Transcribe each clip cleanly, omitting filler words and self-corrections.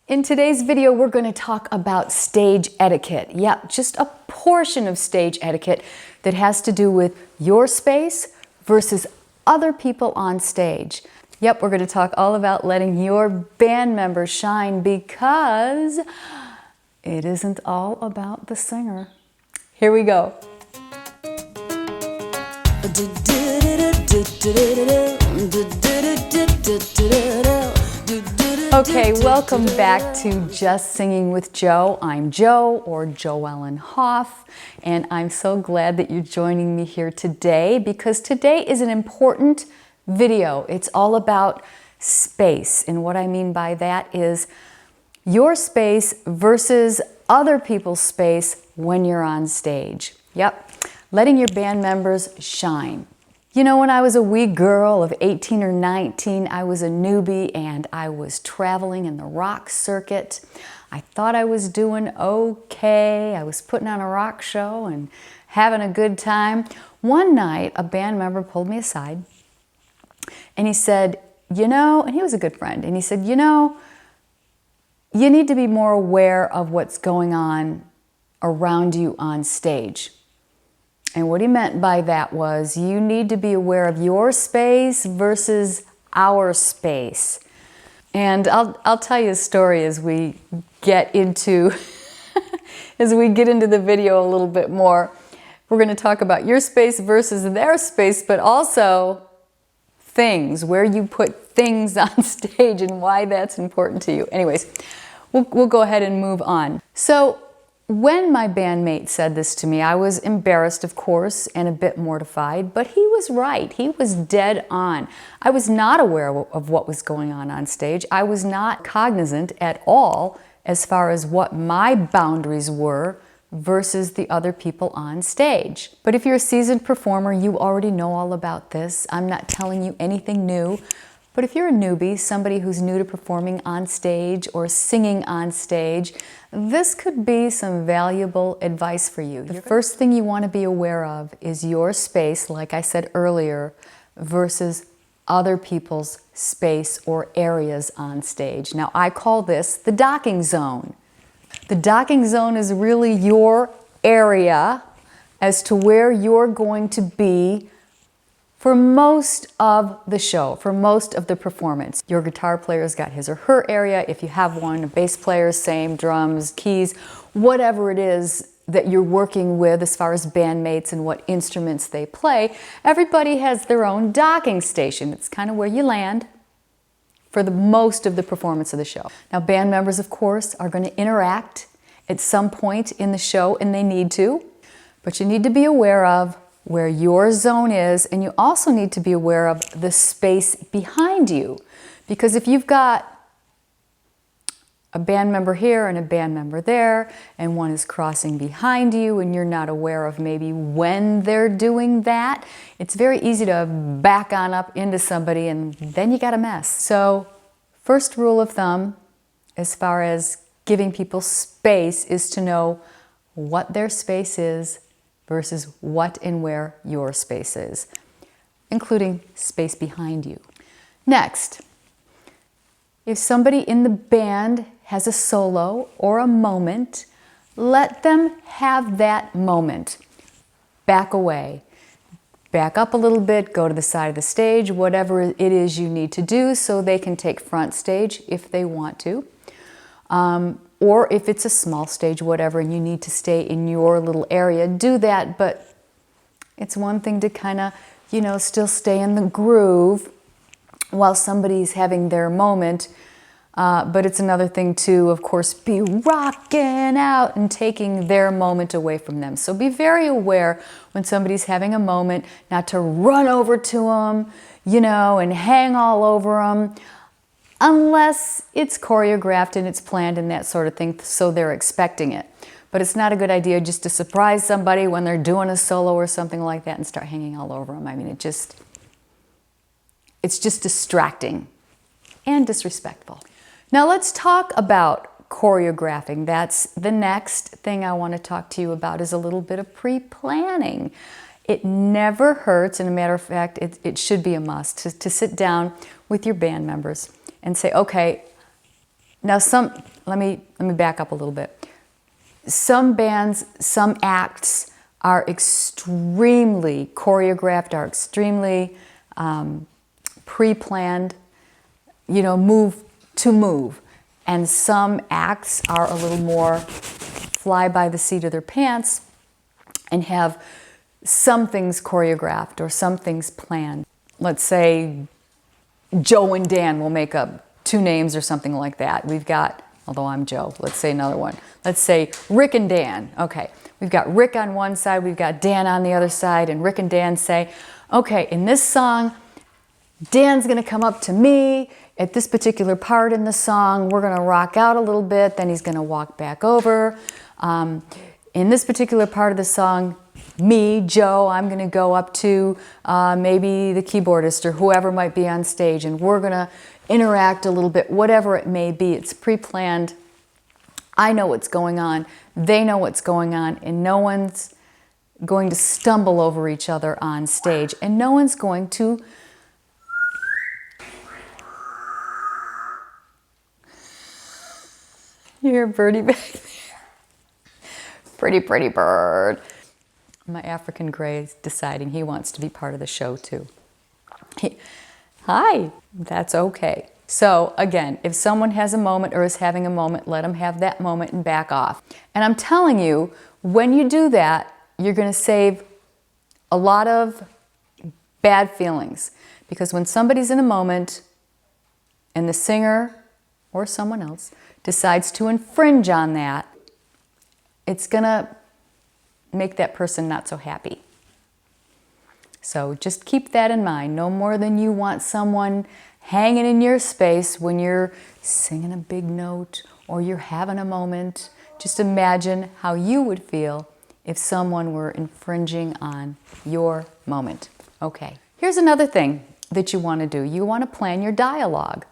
In today's video, we're going to talk about stage etiquette. Yep, just a portion of stage etiquette that has to do with your space versus other people on stage. Yep, we're going to talk all about letting your band members shine because it isn't all about the singer. Here we go. Okay, welcome back to Just Singing with Jo. I'm Jo, or Joellen Hoff, and I'm so glad that you're joining me here today because today is an important video. It's all about space, and what I mean by that is your space versus other people's space when you're on stage. Yep, letting your band members shine. You know, when I was a wee girl of 18 or 19, I was a newbie and I was traveling in the rock circuit. I thought I was doing okay. I was putting on a rock show and having a good time. One night, a band member pulled me aside and he said, you know, and he was a good friend, and he said, you know, you need to be more aware of what's going on around you on stage. And what he meant by that was you need to be aware of your space versus our space. And I'll tell you a story as we get into the video a little bit more. We're going to talk about your space versus their space, but also things, where you put things on stage and why that's important to you. Anyways, we'll go ahead and move on. So when my bandmate said this to me, I was embarrassed, of course, and a bit mortified, but he was right. He was dead on. I was not aware of what was going on stage. I was not cognizant at all as far as what my boundaries were versus the other people on stage. But if you're a seasoned performer, you already know all about this. I'm not telling you anything new. But if you're a newbie, somebody who's new to performing on stage or singing on stage, this could be some valuable advice for you. The first thing you want to be aware of is your space, like I said earlier, versus other people's space or areas on stage. Now, I call this the docking zone. The docking zone is really your area as to where you're going to be for most of the show, for most of the performance. Your guitar player's got his or her area. If you have one, a bass player, same, drums, keys, whatever it is that you're working with as far as bandmates and what instruments they play, everybody has their own docking station. It's kind of where you land for the most of the performance of the show. Now, band members, of course, are going to interact at some point in the show, and they need to, but you need to be aware of where your zone is, and you also need to be aware of the space behind you. Because if you've got a band member here and a band member there, and one is crossing behind you, and you're not aware of maybe when they're doing that, it's very easy to back on up into somebody, and then you got a mess. So, first rule of thumb, as far as giving people space, is to know what their space is versus what and where your space is, including space behind you. Next, if somebody in the band has a solo or a moment, let them have that moment. Back away. Back up a little bit, go to the side of the stage, whatever it is you need to do so they can take front stage if they want to. Or if it's a small stage, whatever, and you need to stay in your little area, do that. But it's one thing to kind of, you know, still stay in the groove while somebody's having their moment. But it's another thing to, of course, be rocking out and taking their moment away from them. So be very aware when somebody's having a moment not to run over to them, you know, and hang all over them. Unless it's choreographed and it's planned and that sort of thing, so they're expecting it. But it's not a good idea just to surprise somebody when they're doing a solo or something like that and start hanging all over them. I mean, it's just distracting and disrespectful. Now let's talk about choreographing. That's the next thing I want to talk to you about, is a little bit of pre-planning. It never hurts, and a matter of fact, it should be a must to sit down with your band members and say, okay, now let me back up a little bit. Some bands, some acts are extremely choreographed, are extremely pre-planned, you know, move to move. And some acts are a little more fly by the seat of their pants and have some things choreographed or some things planned. Let's say Joe and Dan will make up two names or something like that. We've got, although I'm Joe, let's say another one. Let's say Rick and Dan. Okay, we've got Rick on one side, we've got Dan on the other side, and Rick and Dan say, okay, in this song, Dan's gonna come up to me at this particular part in the song. We're gonna rock out a little bit, then he's gonna walk back over. In this particular part of the song, me, Joe, I'm gonna go up to maybe the keyboardist or whoever might be on stage, and we're gonna interact a little bit, whatever it may be. It's pre-planned. I know what's going on, they know what's going on, and no one's going to stumble over each other on stage, and no one's going to you hear birdie back there? Pretty bird. My African gray is deciding he wants to be part of the show too. Hi, that's okay. So again, if someone has a moment or is having a moment, let them have that moment and back off. And I'm telling you, when you do that, you're going to save a lot of bad feelings. Because when somebody's in a moment and the singer or someone else decides to infringe on that, it's going to make that person not so happy. So just keep that in mind. No more than you want someone hanging in your space when you're singing a big note or you're having a moment. Just imagine how you would feel if someone were infringing on your moment. Okay, here's another thing that you want to do. You want to plan your dialogue.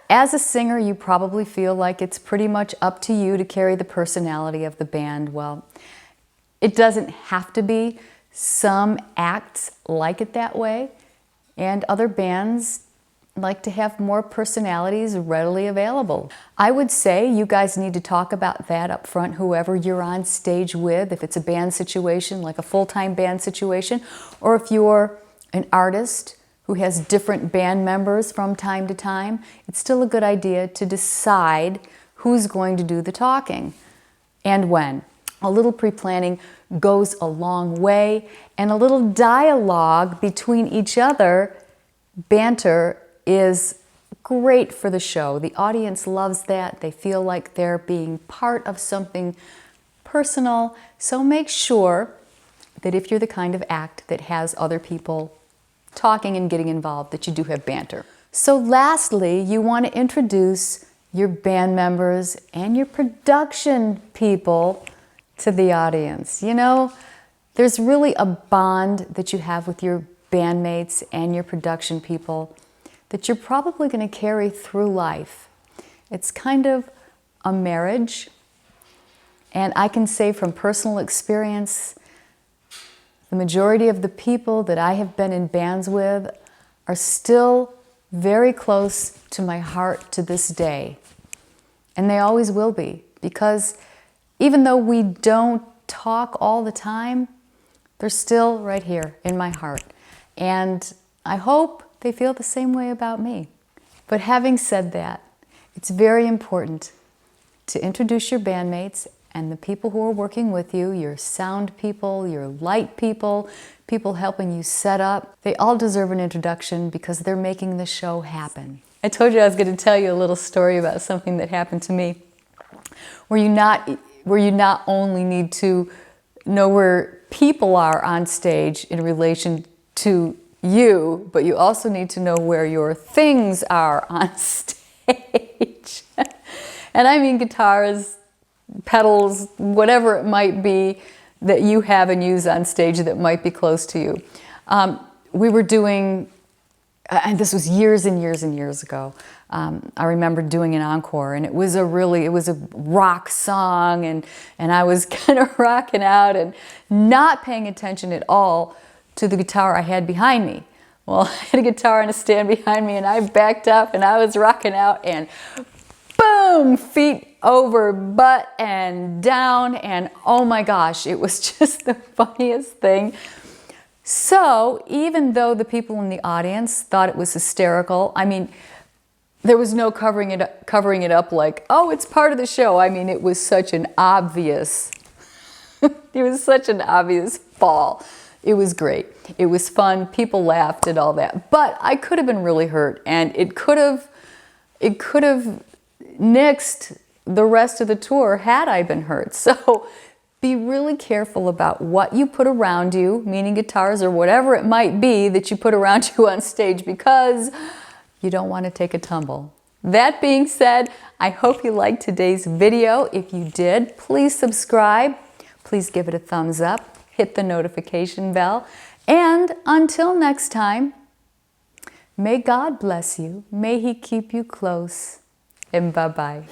As a singer, you probably feel like it's pretty much up to you to carry the personality of the band. Well, it doesn't have to be. Some acts like it that way, and other bands like to have more personalities readily available. I would say you guys need to talk about that up front, whoever you're on stage with, if it's a band situation, like a full-time band situation, or if you're an artist who has different band members from time to time, it's still a good idea to decide who's going to do the talking and when. A little pre-planning goes a long way, and a little dialogue between each other, banter, is great for the show. The audience loves that. They feel like they're being part of something personal. So make sure that if you're the kind of act that has other people talking and getting involved, that you do have banter. So lastly, you want to introduce your band members and your production people to the audience. You know, there's really a bond that you have with your bandmates and your production people that you're probably going to carry through life. It's kind of a marriage, and I can say from personal experience, the majority of the people that I have been in bands with are still very close to my heart to this day. And they always will be, because even though we don't talk all the time, they're still right here in my heart. And I hope they feel the same way about me. But having said that, it's very important to introduce your bandmates and the people who are working with you, your sound people, your light people, people helping you set up. They all deserve an introduction because they're making the show happen. I told you I was going to tell you a little story about something that happened to me where you not only need to know where people are on stage in relation to you, but you also need to know where your things are on stage. And I mean guitars, pedals, whatever it might be that you have and use on stage that might be close to you. We were doing, and this was years and years and years ago, I remember doing an encore, and it was a rock song, and I was kind of rocking out and not paying attention at all to the guitar I had behind me. Well, I had a guitar and a stand behind me, and I backed up and I was rocking out, and boom, feet over butt and down, and oh my gosh, it was just the funniest thing. So even though the people in the audience thought it was hysterical, I mean, there was no covering it up like, oh, it's part of the show. I mean, it was such an obvious, it was such an obvious fall. It was great. It was fun. People laughed and all that. But I could have been really hurt, and it could have nixed the rest of the tour had I been hurt. So be really careful about what you put around you, meaning guitars or whatever it might be that you put around you on stage, because you don't want to take a tumble. That being said, I hope you liked today's video. If you did, please subscribe. Please give it a thumbs up. Hit the notification bell. And until next time, may God bless you. May He keep you close. And bye-bye.